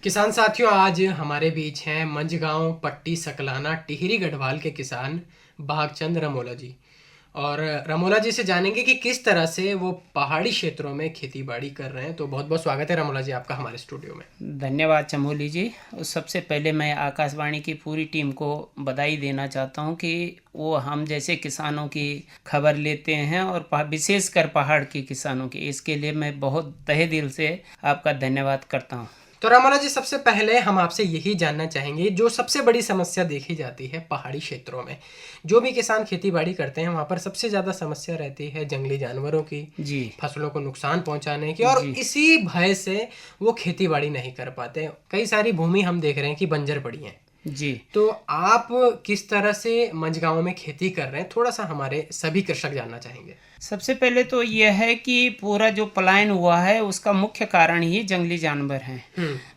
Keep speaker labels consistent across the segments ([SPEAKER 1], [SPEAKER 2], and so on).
[SPEAKER 1] किसान साथियों, आज हमारे बीच हैं मंझगांव पट्टी सकलाना टिहरी गढ़वाल के किसान भागचंद रमोला जी। और रमोला जी से जानेंगे कि किस तरह से वो पहाड़ी क्षेत्रों में खेती बाड़ी कर रहे हैं। तो बहुत बहुत स्वागत है रमोला जी आपका हमारे स्टूडियो में।
[SPEAKER 2] धन्यवाद चमोली जी। सबसे पहले मैं आकाशवाणी की पूरी टीम को बधाई देना चाहता हूं कि वो हम जैसे किसानों की खबर लेते हैं और विशेषकर पहाड़ के किसानों की, इसके लिए मैं बहुत तहे दिल से आपका धन्यवाद करता हूं।
[SPEAKER 1] तो रमोला जी, सबसे पहले हम आपसे यही जानना चाहेंगे, जो सबसे बड़ी समस्या देखी जाती है पहाड़ी क्षेत्रों में, जो भी किसान खेती बाड़ी करते हैं वहाँ पर सबसे ज़्यादा समस्या रहती है जंगली जानवरों की,
[SPEAKER 2] जी
[SPEAKER 1] फसलों को नुकसान पहुंचाने की, और
[SPEAKER 2] जी
[SPEAKER 1] इसी भय से वो खेती बाड़ी नहीं कर पाते। कई सारी भूमि हम देख रहे हैं कि बंजर पड़ी है।
[SPEAKER 2] जी।
[SPEAKER 1] तो आप किस तरह से मंझगांव में खेती कर रहे हैं, थोड़ा सा हमारे सभी कृषक जानना चाहेंगे।
[SPEAKER 2] सबसे पहले तो यह है कि पूरा जो पलायन हुआ है उसका मुख्य कारण ही जंगली जानवर हैं,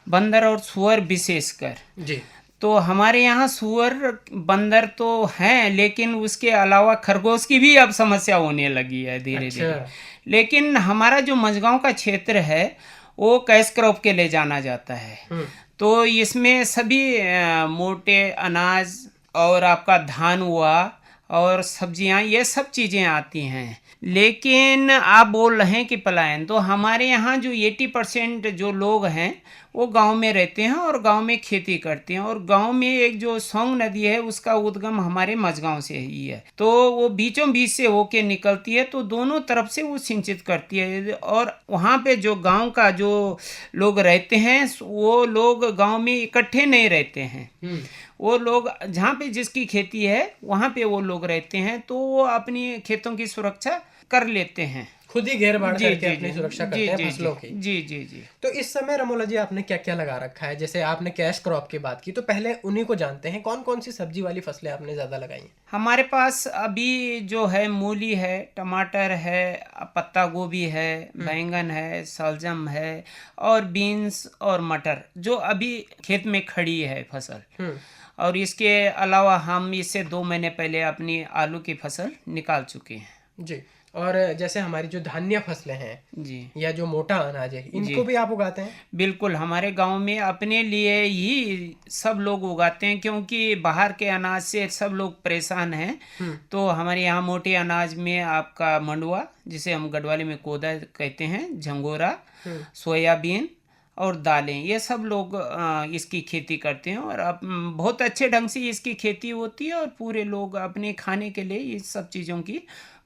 [SPEAKER 2] बंदर और सुअर विशेषकर।
[SPEAKER 1] जी।
[SPEAKER 2] तो हमारे यहाँ सुअर बंदर तो हैं, लेकिन उसके अलावा खरगोश की भी अब समस्या होने लगी है धीरे
[SPEAKER 1] अच्छा।
[SPEAKER 2] धीरे। लेकिन हमारा जो मंझगांव का क्षेत्र है वो कैश क्रॉप के लिए जाना जाता है। तो इसमें सभी मोटे अनाज और आपका धान हुआ और सब्जियां, ये सब चीज़ें आती हैं। लेकिन आप बोल रहे हैं कि पलायन, तो हमारे यहाँ जो 80% जो लोग हैं वो गांव में रहते हैं और गांव में खेती करते हैं। और गांव में एक जो सोंग नदी है उसका उद्गम हमारे मझगांव से ही है, तो वो बीचों बीच से होके निकलती है, तो दोनों तरफ से वो सिंचित करती है। और वहाँ पे जो गांव का जो लोग रहते हैं वो लोग गांव में इकट्ठे नहीं रहते हैं। वो लोग जहाँ पे जिसकी खेती है वहाँ पे वो लोग रहते हैं, तो वो अपनी खेतों की सुरक्षा कर लेते हैं,
[SPEAKER 1] खुद ही घेर बाड़
[SPEAKER 2] जी
[SPEAKER 1] करके
[SPEAKER 2] जी
[SPEAKER 1] अपनी
[SPEAKER 2] जी
[SPEAKER 1] सुरक्षा
[SPEAKER 2] जी
[SPEAKER 1] करते हैं
[SPEAKER 2] जी
[SPEAKER 1] फसलों की।
[SPEAKER 2] जी जी जी।
[SPEAKER 1] तो इस समय रमोला जी आपने क्या क्या लगा रखा है? जैसे आपने कैश क्रॉप की बात की, तो पहले उन्हीं को जानते हैं, कौन कौन सी सब्जी वाली फसलें आपने ज्यादा लगाई हैं?
[SPEAKER 2] हमारे पास अभी जो है मूली है, टमाटर है, पत्ता गोभी है, बैंगन है, सलजम है और बीन्स और मटर जो अभी खेत में खड़ी है फसल। और इसके अलावा हम इससे 2 महीने पहले अपनी आलू की फसल निकाल चुके हैं।
[SPEAKER 1] जी। और जैसे हमारी जो धान्य फसलें हैं
[SPEAKER 2] जी
[SPEAKER 1] या जो मोटा अनाज है,
[SPEAKER 2] जी
[SPEAKER 1] इनको भी आप उगाते हैं?
[SPEAKER 2] बिल्कुल, हमारे गांव में अपने लिए ही सब लोग उगाते हैं, क्योंकि बाहर के अनाज से सब लोग परेशान हैं। तो हमारे यहाँ मोटे अनाज में आपका मंडुआ, जिसे हम गढ़वाली में कोदा कहते हैं, झंगोरा, सोयाबीन और दालें, ये सब लोग इसकी खेती करते हैं। और अब बहुत अच्छे ढंग से इसकी खेती होती है और पूरे लोग अपने खाने के लिए इस सब चीज़ों की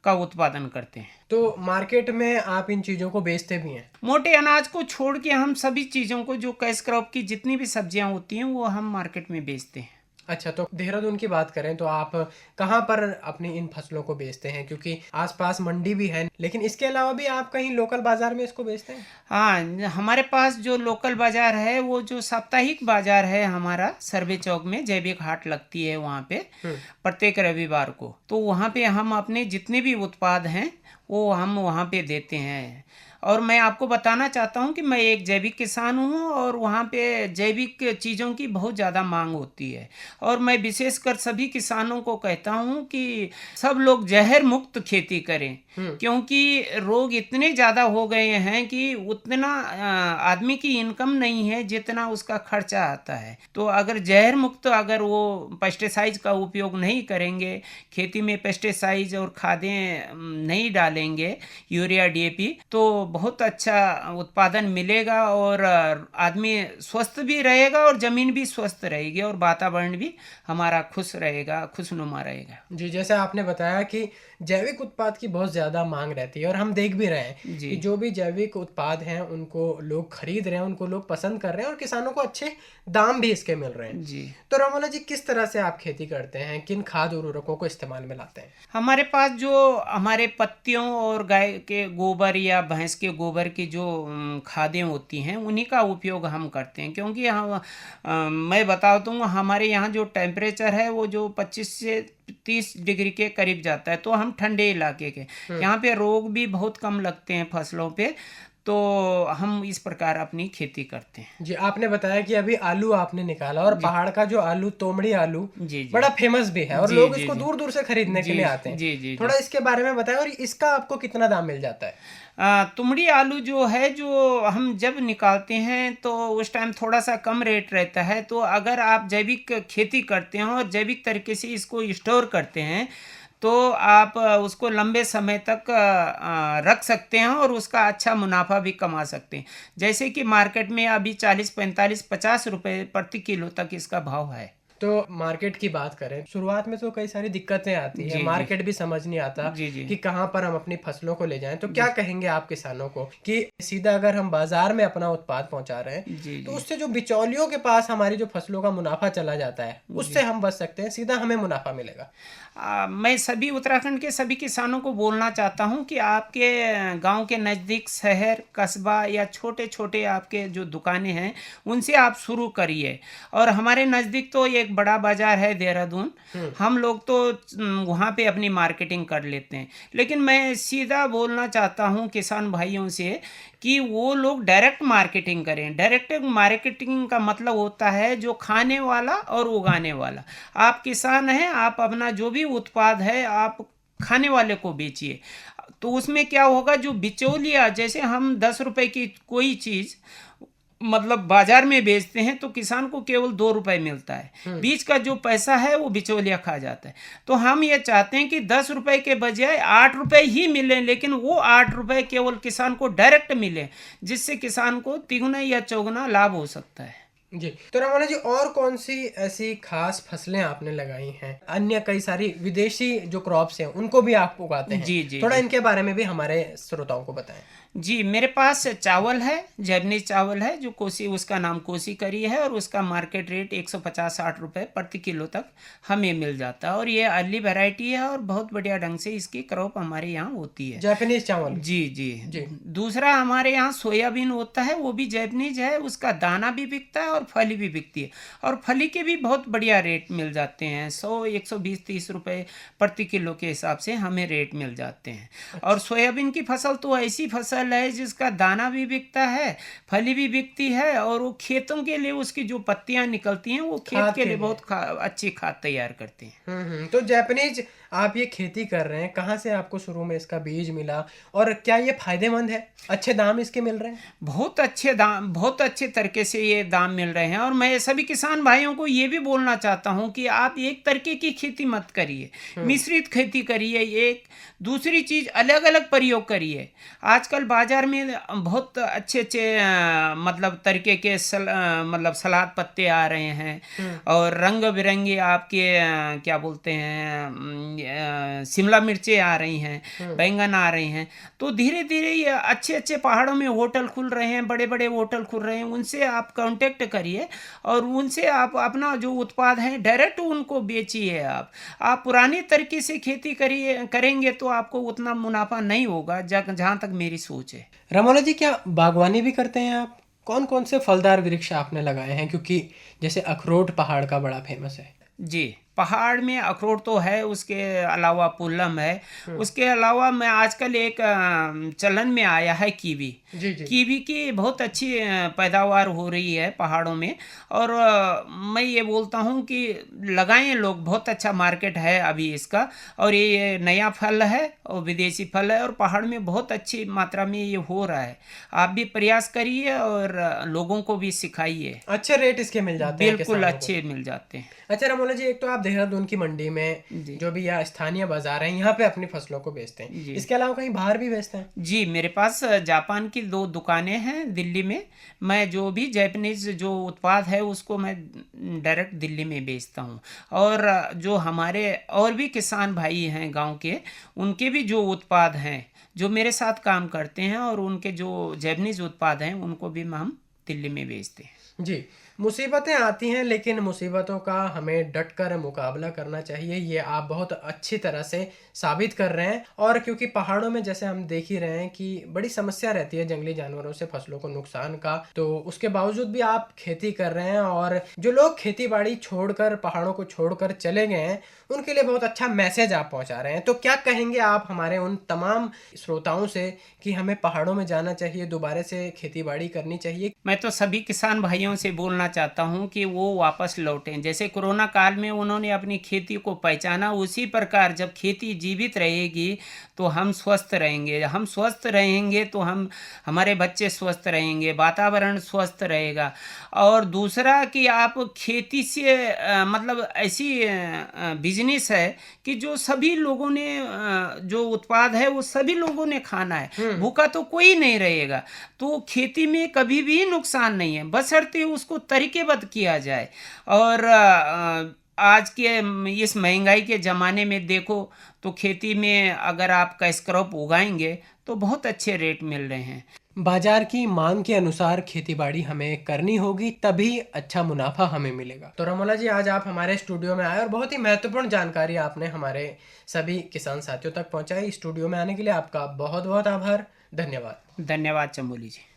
[SPEAKER 2] का उत्पादन करते हैं।
[SPEAKER 1] तो मार्केट में आप इन चीजों को बेचते भी हैं?
[SPEAKER 2] मोटे अनाज को छोड़ के हम सभी चीज़ों को, जो कैश क्रॉप की जितनी भी सब्जियां होती हैं वो हम मार्केट में बेचते हैं।
[SPEAKER 1] अच्छा, तो देहरादून की बात करें तो आप कहाँ पर अपनी इन फसलों को बेचते हैं? क्योंकि आसपास मंडी भी है, लेकिन इसके अलावा भी आप कहीं लोकल बाजार में इसको बेचते हैं?
[SPEAKER 2] हाँ, हमारे पास जो लोकल बाजार है वो जो साप्ताहिक बाजार है हमारा सर्वे चौक में, जैविक हाट लगती है वहाँ पे प्रत्येक रविवार को। तो वहाँ पे हम अपने जितने भी उत्पाद हैं वो हम वहाँ पे देते हैं। और मैं आपको बताना चाहता हूँ कि मैं एक जैविक किसान हूँ और वहाँ पे जैविक चीज़ों की बहुत ज़्यादा मांग होती है। और मैं विशेषकर सभी किसानों को कहता हूँ कि सब लोग जहर मुक्त खेती करें, क्योंकि रोग इतने ज़्यादा हो गए हैं कि उतना आदमी की इनकम नहीं है जितना उसका खर्चा आता है। तो अगर जहर मुक्त, अगर वो पेस्टिसाइड का उपयोग नहीं करेंगे, खेती में पेस्टिसाइड और खादें नहीं डालेंगे, यूरिया डीएपी, तो बहुत अच्छा उत्पादन मिलेगा और आदमी स्वस्थ भी रहेगा और ज़मीन भी स्वस्थ रहेगी और वातावरण भी हमारा खुश रहेगा, खुशनुमा रहेगा।
[SPEAKER 1] जी, जैसे आपने बताया कि जैविक उत्पाद की बहुत ज़्यादा मांग रहती है, और हम देख भी रहे हैं
[SPEAKER 2] जी
[SPEAKER 1] कि जो भी जैविक उत्पाद हैं उनको लोग खरीद रहे हैं, उनको लोग पसंद कर रहे हैं और किसानों को अच्छे दाम भी इसके मिल रहे हैं।
[SPEAKER 2] जी।
[SPEAKER 1] तो रमोला जी, किस तरह से आप खेती करते हैं? किन खाद उर्वरकों को इस्तेमाल में लाते हैं?
[SPEAKER 2] हमारे पास जो हमारे पत्तियों और गाय के गोबर या भैंस के गोबर की जो खादें होती हैं उन्हीं का उपयोग हम करते हैं, क्योंकि हम मैं बता दूँ, हमारे यहाँ जो टेम्परेचर है वो जो 25 से 30 डिग्री के करीब जाता है, तो हम ठंडे इलाके के, यहाँ पे रोग भी बहुत कम लगते हैं फसलों पे। तो हम इस प्रकार अपनी खेती करते हैं।
[SPEAKER 1] जी, आपने बताया कि अभी आलू आपने निकाला, और पहाड़ का जो आलू, तोमड़ी आलू,
[SPEAKER 2] जी जी
[SPEAKER 1] बड़ा फेमस भी है और
[SPEAKER 2] जी
[SPEAKER 1] लोग
[SPEAKER 2] जी
[SPEAKER 1] इसको
[SPEAKER 2] जी
[SPEAKER 1] दूर दूर से खरीदने के
[SPEAKER 2] जी
[SPEAKER 1] लिए आते हैं।
[SPEAKER 2] जी जी जी।
[SPEAKER 1] थोड़ा इसके बारे में बताएं, और इसका आपको कितना दाम मिल जाता है?
[SPEAKER 2] तुमड़ी आलू जो है, जो हम जब निकालते हैं तो उस टाइम थोड़ा सा कम रेट रहता है। तो अगर आप जैविक खेती करते हैं और जैविक तरीके से इसको स्टोर करते हैं तो आप उसको लंबे समय तक रख सकते हैं और उसका अच्छा मुनाफा भी कमा सकते हैं। जैसे कि मार्केट में अभी 40, 45, 50 रुपए प्रति किलो तक इसका भाव है।
[SPEAKER 1] तो मार्केट की बात करें, शुरुआत में तो कई सारी दिक्कतें आती है,
[SPEAKER 2] जी जी
[SPEAKER 1] मार्केट भी समझ नहीं आता
[SPEAKER 2] जी जी
[SPEAKER 1] कि कहाँ पर हम अपनी फसलों को ले जाएं। तो क्या
[SPEAKER 2] जी
[SPEAKER 1] कहेंगे आप किसानों को कि सीधा अगर हम बाजार में अपना उत्पाद पहुंचा रहे हैं
[SPEAKER 2] जी
[SPEAKER 1] तो
[SPEAKER 2] जी
[SPEAKER 1] उससे जो बिचौलियों के पास हमारी जो फसलों का मुनाफा चला जाता है उससे
[SPEAKER 2] जी।
[SPEAKER 1] हम बच सकते हैं, सीधा हमें मुनाफा मिलेगा?
[SPEAKER 2] मैं सभी उत्तराखंड के सभी किसानों को बोलना चाहता हूं कि आपके गांव के नज़दीक शहर, कस्बा या छोटे छोटे आपके जो दुकानें हैं उनसे आप शुरू करिए। और हमारे नज़दीक तो एक बड़ा बाज़ार है देहरादून, हम लोग तो वहाँ पे अपनी मार्केटिंग कर लेते हैं। लेकिन मैं सीधा बोलना चाहता हूँ किसान भाइयों से कि वो लोग डायरेक्ट मार्केटिंग करें। डायरेक्ट मार्केटिंग का मतलब होता है जो खाने वाला और उगाने वाला। आप किसान हैं, आप अपना जो भी उत्पाद है आप खाने वाले को बेचिए। तो उसमें क्या होगा, जो बिचौलिया, जैसे हम 10 रुपए की कोई चीज़ मतलब बाजार में बेचते हैं तो किसान को केवल 2 रुपए मिलता है, बीच का जो पैसा है वो बिचौलिया खा जाता है। तो हम ये चाहते हैं कि 10 रुपए के बजाय 8 रुपए ही मिले, लेकिन वो 8 रुपए केवल किसान को डायरेक्ट मिले, जिससे किसान को तिगुना या चौगुना लाभ हो सकता है।
[SPEAKER 1] जी, तो रमोना जी, और कौन सी ऐसी खास फसलें आपने लगाई हैं? अन्य कई सारी विदेशी जो क्रॉप्स हैं उनको भी आप उगाते हैं,
[SPEAKER 2] जी जी
[SPEAKER 1] थोड़ा
[SPEAKER 2] जी
[SPEAKER 1] इनके बारे में भी हमारे श्रोताओं को बताएं।
[SPEAKER 2] जी। मेरे पास चावल है, जैपनीज चावल है, जो कोसी, उसका नाम कोसी करी है और उसका मार्केट रेट 150-60 रुपए प्रति किलो तक हमें मिल जाता है। और ये अर्ली वैरायटी है और बहुत बढ़िया ढंग से इसकी क्रॉप हमारे यहाँ होती है।
[SPEAKER 1] जापानीज चावल?
[SPEAKER 2] जी जी
[SPEAKER 1] जी।
[SPEAKER 2] दूसरा हमारे यहाँ सोयाबीन होता है, वो भी जैपनीज है, उसका दाना भी बिकता है और फली भी बिकती है। और फली के भी बहुत बढ़िया रेट मिल जाते हैं, 100, 120, 130 रुपए प्रति किलो के हिसाब से हमें रेट मिल जाते हैं। और सोयाबीन की फसल तो ऐसी फसल है जिसका दाना भी बिकता है, फली भी बिकती है, और वो खेतों के लिए उसकी जो पत्तियां निकलती हैं वो खेत
[SPEAKER 1] खाद
[SPEAKER 2] के
[SPEAKER 1] के
[SPEAKER 2] लिए
[SPEAKER 1] लिए।
[SPEAKER 2] बहुत अच्छी खाद तैयार करती हैं।
[SPEAKER 1] तो जापानीज आप ये खेती कर रहे हैं, कहाँ से आपको शुरू में इसका बीज मिला, और क्या ये फायदेमंद है? अच्छे दाम इसके मिल रहे हैं?
[SPEAKER 2] बहुत अच्छे दाम, बहुत अच्छे तरीके से ये दाम मिल रहे हैं। और मैं सभी किसान भाइयों को ये भी बोलना चाहता हूँ कि आप एक तरीके की खेती मत करिए, मिश्रित खेती करिए। एक दूसरी चीज़ अलग अलग प्रयोग करिए। आजकल बाजार में बहुत अच्छे अच्छे मतलब तरीके के मतलब सलाद पत्ते आ रहे हैं और रंग बिरंगे आपके क्या बोलते हैं शिमला मिर्चें आ रही हैं, बैंगन आ रही हैं। तो धीरे धीरे ये अच्छे अच्छे पहाड़ों में होटल खुल रहे हैं, बड़े बड़े होटल खुल रहे हैं, उनसे आप कांटेक्ट करिए और उनसे आप अपना जो उत्पाद है डायरेक्ट उनको बेचिए। आप पुराने तरीके से खेती करेंगे तो आपको उतना मुनाफा नहीं होगा, जहाँ तक मेरी सोच है।
[SPEAKER 1] रमोना जी, क्या बागवानी भी करते हैं आप? कौन कौन से फलदार वृक्ष आपने लगाए हैं? क्योंकि जैसे अखरोट पहाड़ का बड़ा फेमस है।
[SPEAKER 2] जी, पहाड़ में अखरोट तो है, उसके अलावा पुल्लम है, उसके अलावा मैं आजकल एक चलन में आया है कीवी।
[SPEAKER 1] जी जी।
[SPEAKER 2] कीवी की बहुत अच्छी पैदावार हो रही है पहाड़ों में। और मैं ये बोलता हूँ कि लगाएं लोग, बहुत अच्छा मार्केट है अभी इसका। और ये नया फल है और विदेशी फल है और पहाड़ में बहुत अच्छी मात्रा में ये हो रहा है। आप भी प्रयास करिए और लोगों को भी सिखाइए।
[SPEAKER 1] अच्छे रेट इसके मिल जाते हैं
[SPEAKER 2] बिल्कुल
[SPEAKER 1] किसानों को?
[SPEAKER 2] अच्छे मिल जाते हैं।
[SPEAKER 1] अच्छा रमोला जी, एक तो आप देहरादून की मंडी में
[SPEAKER 2] जी
[SPEAKER 1] जो भी यहाँ स्थानीय बाजार है यहाँ पे अपनी फसलों को बेचते हैं,
[SPEAKER 2] जी
[SPEAKER 1] इसके अलावा कहीं बाहर भी बेचते हैं?
[SPEAKER 2] जी, मेरे पास जापान की 2 दुकानें हैं दिल्ली में। मैं जो भी जापानीज जो उत्पाद है उसको मैं डायरेक्ट दिल्ली में बेचता हूँ। और जो हमारे और भी किसान भाई हैं गांव के, उनके भी जो उत्पाद हैं, जो मेरे साथ काम करते हैं और उनके जो जापानीज उत्पाद हैं उनको भी हम दिल्ली में बेचते हैं।
[SPEAKER 1] जी, मुसीबतें आती हैं लेकिन मुसीबतों का हमें डट कर मुकाबला करना चाहिए, ये आप बहुत अच्छी तरह से साबित कर रहे हैं। और क्योंकि पहाड़ों में जैसे हम देख ही रहे हैं कि बड़ी समस्या रहती है जंगली जानवरों से फसलों को नुकसान का, तो उसके बावजूद भी आप खेती कर रहे हैं। और जो लोग खेती बाड़ी छोड़कर पहाड़ों को छोड़कर चले गए हैं उनके लिए बहुत अच्छा मैसेज आप पहुंचा रहे हैं। तो क्या कहेंगे आप हमारे उन तमाम श्रोताओं से कि हमें पहाड़ों में जाना चाहिए, दोबारा से खेती बाड़ी करनी चाहिए?
[SPEAKER 2] मैं तो सभी किसान भाइयों से बोलना चाहता हूं कि वो वापस लौटें। जैसे कोरोना काल में उन्होंने अपनी खेती को पहचाना, उसी प्रकार जब खेती जीवित रहेगी तो हम स्वस्थ रहेंगे। हम स्वस्थ रहेंगे तो हमारे बच्चे स्वस्थ रहेंगे, वातावरण स्वस्थ रहेगा। और दूसरा कि आप खेती से मतलब ऐसी बिजनेस है कि जो सभी लोगों ने जो उत्पाद है वो सभी लोगों ने खाना है, भूखा तो कोई नहीं रहेगा। तो खेती में कभी भी नुकसान नहीं है, बशर्ते उसको तरीकेबद्ध किया जाए। और आज के इस महंगाई के ज़माने में देखो तो खेती में अगर आप कैश क्रॉप उगाएंगे तो बहुत अच्छे रेट मिल रहे हैं।
[SPEAKER 1] बाजार की मांग के अनुसार खेतीबाड़ी हमें करनी होगी, तभी अच्छा मुनाफा हमें मिलेगा। तो रमोला जी, आज आप हमारे स्टूडियो में आए और बहुत ही महत्वपूर्ण जानकारी आपने हमारे सभी किसान साथियों तक पहुंचाई। स्टूडियो में आने के लिए आपका बहुत बहुत आभार। धन्यवाद।
[SPEAKER 2] धन्यवाद चमोली जी।